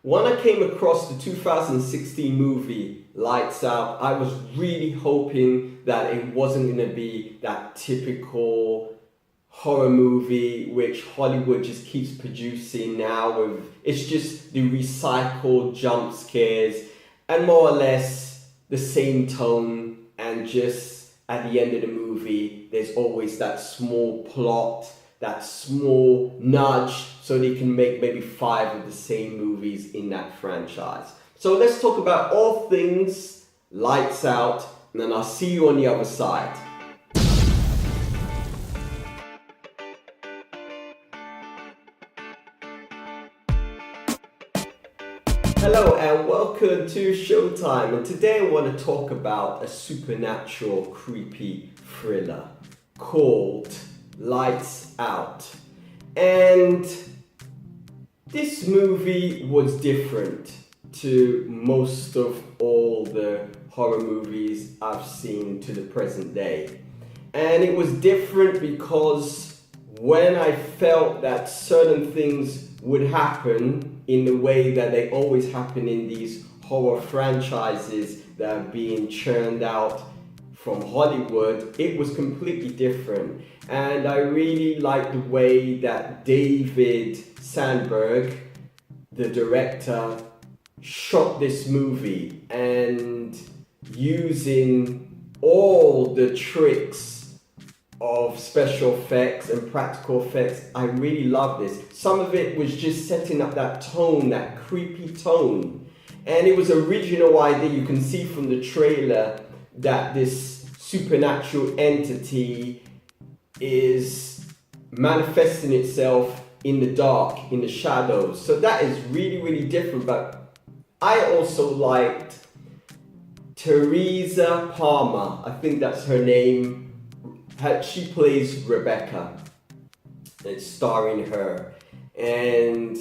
When I came across the 2016 movie Lights Out, I was really hoping that it wasn't going to be that typical horror movie which Hollywood just keeps producing now. It's just the recycled jump scares and more or less the same tone, and just at the end of the movie there's always that small plot, that small nudge, so they can make maybe 5 of the same movies in that franchise. So let's talk about all things Lights Out, and then I'll see you on the other side. Hello and welcome to Showtime, and today I want to talk about a supernatural creepy thriller called Lights Out. And this movie was different to most of all the horror movies I've seen to the present day. And it was different because when I felt that certain things would happen in the way that they always happen in these horror franchises that are being churned out from Hollywood, it was completely different. And I really like the way that David Sandberg, the director, shot this movie, and using all the tricks of special effects and practical effects. I really love this. Some of it was just setting up that tone, that creepy tone. And it was an original idea. You can see from the trailer that this supernatural entity is manifesting itself in the dark, in the shadows. So that is really, really different. But I also liked Teresa Palmer. I think that's her name. She plays Rebecca. It's starring her. And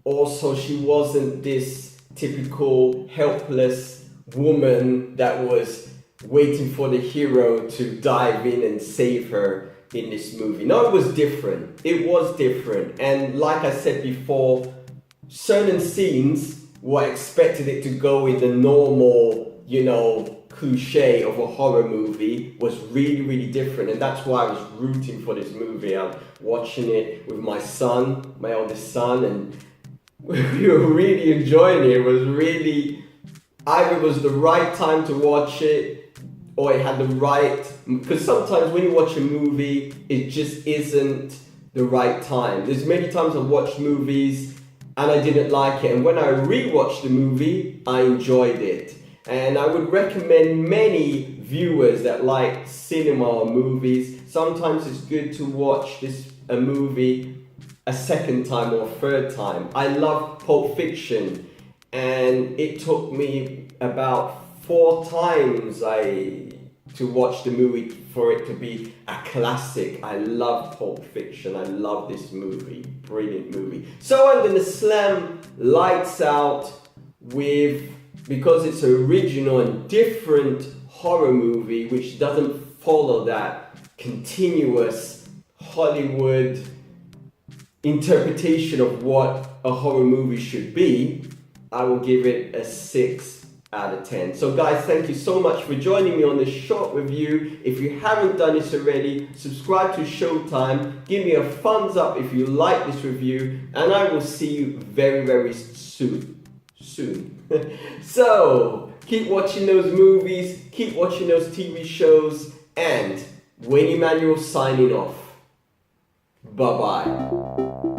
also she wasn't this typical helpless woman that was waiting for the hero to dive in and save her in this movie. No, it was different. It was different. And like I said before, certain scenes were expected it to go in the normal, cliche of a horror movie, was really, really different. And that's why I was rooting for this movie. I'm watching it with my son, my oldest son, and we were really enjoying it. It was really, either it was the right time to watch it, or it had the right, because sometimes when you watch a movie, it just isn't the right time. There's many times I've watched movies and I didn't like it, and when I rewatched the movie, I enjoyed it. And I would recommend many viewers that like cinema or movies, sometimes it's good to watch a movie a second time or a third time. I love Pulp Fiction, and it took me about 4 times to watch the movie for it to be a classic. I love Pulp Fiction. I love this movie. Brilliant movie. So I'm gonna slam Lights Out because it's an original and different horror movie which doesn't follow that continuous Hollywood interpretation of what a horror movie should be. I will give it a 6 out of 10. So guys, thank you so much for joining me on this short review. If you haven't done this already, subscribe to Showtime. Give me a thumbs up if you like this review, and I will see you very, very soon. So keep watching those movies, keep watching those TV shows, and Emmanuel signing off. Bye bye.